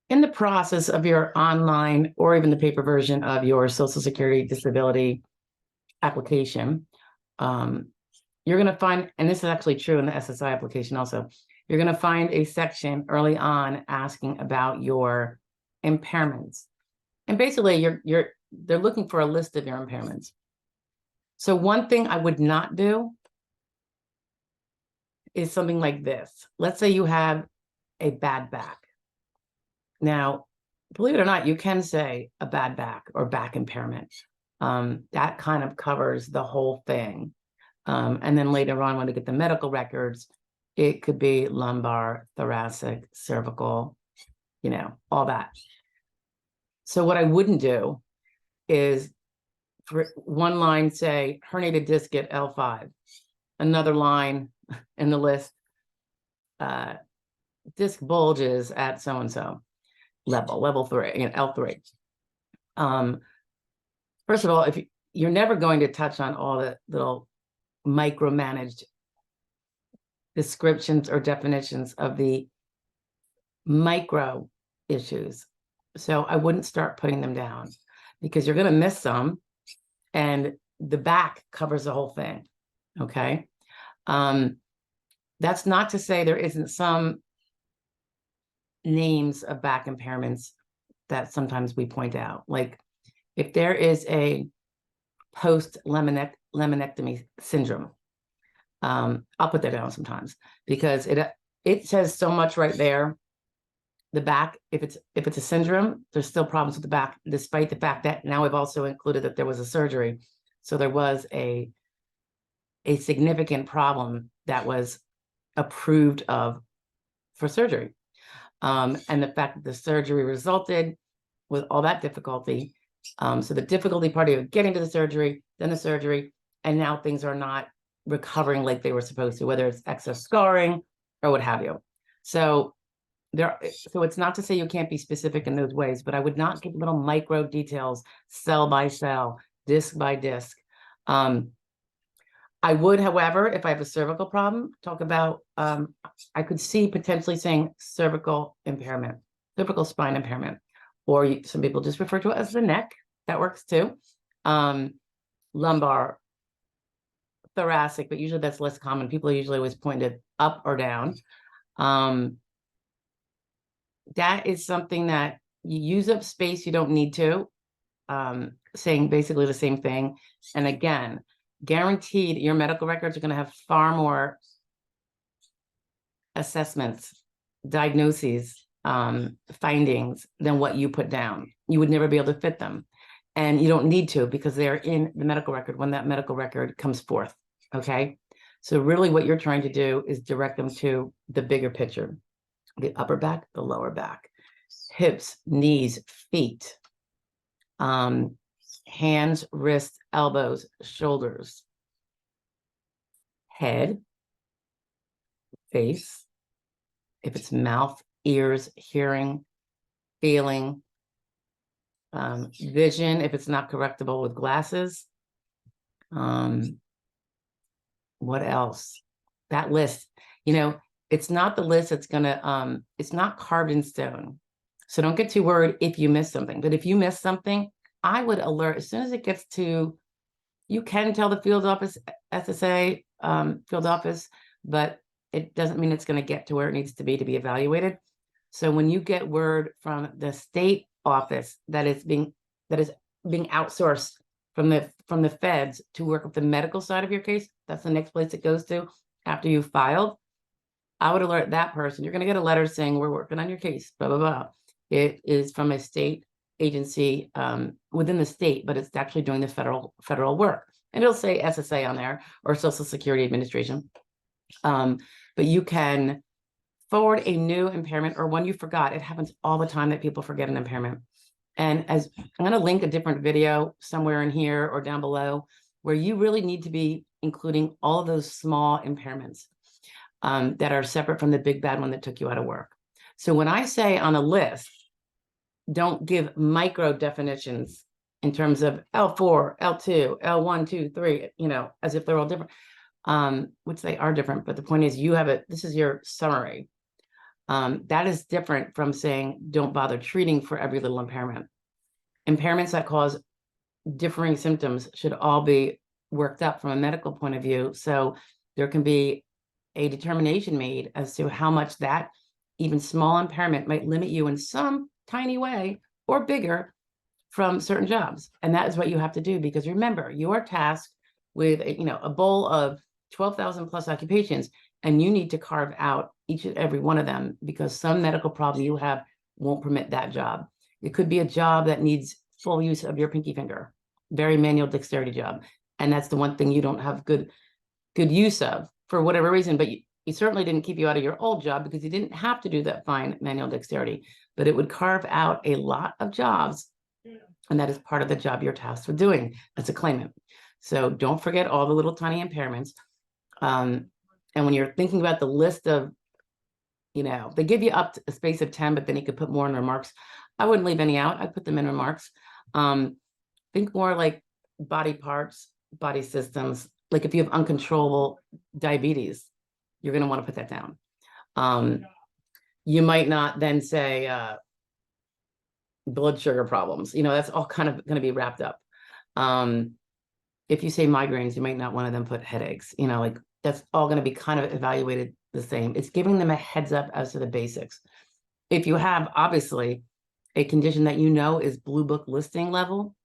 in the process of your online or even the paper version of your Social Security disability application, you're going to find, and this is actually true in the SSI application also, you're going to find a section early on asking about your impairments. And basically they're looking for a list of your impairments. So one thing I would not do is something like this. Let's say you have a bad back. Now, believe it or not, you can say a bad back or back impairment. That kind of covers the whole thing. And then later on, when we get the medical records, it could be lumbar, thoracic, cervical, all that. So what I wouldn't do is for one line say herniated disc at L5, another line in the list, disc bulges at so-and-so level 3, L3. First of all, if you're never going to touch on all the little micromanaged descriptions or definitions of the micro issues. So I wouldn't start putting them down because you're going to miss some, and the back covers the whole thing. Okay. That's not to say there isn't some names of back impairments that sometimes we point out. Like if there is a post-laminectomy syndrome, I'll put that down sometimes because it says so much right there. The back, if it's a syndrome, there's still problems with the back, despite the fact that now we've also included that there was a surgery. So there was a significant problem that was approved of for surgery. And the fact that the surgery resulted with all that difficulty. So the difficulty part of getting to the surgery, then the surgery, and now things are not recovering like they were supposed to, whether it's excess scarring or what have you. So it's not to say you can't be specific in those ways, but I would not give little micro details, cell by cell, disc by disc. I would, however, if I have a cervical problem, talk about, I could see potentially saying cervical impairment, cervical spine impairment, or some people just refer to it as the neck. That works too. Lumbar, thoracic, but usually that's less common. People usually always pointed up or down. That is something that you use up space you don't need to, saying basically the same thing. And again, guaranteed your medical records are going to have far more assessments, diagnoses, findings than what you put down. You would never be able to fit them. And you don't need to because they're in the medical record when that medical record comes forth. Okay. So really what you're trying to do is direct them to the bigger picture, the upper back, the lower back, hips, knees, feet, hands, wrists, elbows, shoulders, head, face, if it's mouth, ears, hearing, feeling, vision, if it's not correctable with glasses. What else? That list, it's not the list that's gonna, it's not carved in stone. So don't get too worried if you miss something. But if you miss something, I would alert as soon as it gets to, you can tell the field office, SSA, field office, but it doesn't mean it's going to get to where it needs to be evaluated. So when you get word from the state office that is being outsourced from the feds to work with the medical side of your case, that's the next place it goes to after you've filed. I would alert that person. You're going to get a letter saying we're working on your case, blah, blah, blah. It is from a state agency within the state, but it's actually doing the federal work. And it'll say SSA on there or Social Security Administration. But you can forward a new impairment or one you forgot. It happens all the time that people forget an impairment. And as I'm going to link a different video somewhere in here or down below where you really need to be including all of those small impairments that are separate from the big bad one that took you out of work. So when I say on a list, don't give micro definitions in terms of L4, L2, L1, 2, 3, as if they're all different, which they are different. But the point is you have this is your summary. That is different from saying don't bother treating for every little impairment. Impairments that cause differing symptoms should all be worked up from a medical point of view. So there can be a determination made as to how much that even small impairment might limit you in some tiny way or bigger from certain jobs. And that is what you have to do, because remember, you are tasked with a bowl of 12,000 plus occupations, and you need to carve out each and every one of them because some medical problem you have won't permit that job. It could be a job that needs full use of your pinky finger, very manual dexterity job. And that's the one thing you don't have good use of for whatever reason, but you certainly didn't keep you out of your old job because you didn't have to do that fine manual dexterity, but it would carve out a lot of jobs. And that is part of the job you're tasked with doing as a claimant. So don't forget all the little tiny impairments. And when you're thinking about the list of, they give you up to a space of 10, but then you could put more in remarks. I wouldn't leave any out. I'd put them in remarks. Think more like body parts, body systems. Like if you have uncontrollable diabetes, you're going to want to put that down. You might not then say blood sugar problems. That's all kind of going to be wrapped up. If you say migraines, you might not want to then put headaches. Like that's all going to be kind of evaluated the same. It's giving them a heads up as to the basics. If you have obviously a condition that is blue book listing level,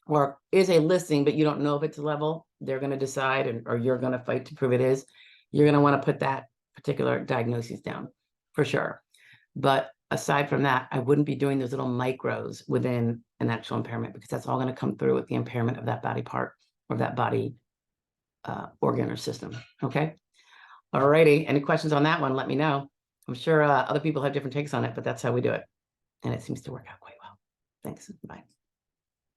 or is a listing, but you don't know if it's a level, they're going to decide, or you're going to fight to prove it is, you're going to want to put that particular diagnosis down for sure. But aside from that, I wouldn't be doing those little micros within an actual impairment, because that's all going to come through with the impairment of that body part or that body organ or system. Okay. All righty. Any questions on that one? Let me know. I'm sure other people have different takes on it, but that's how we do it. And it seems to work out quite well. Thanks. Bye.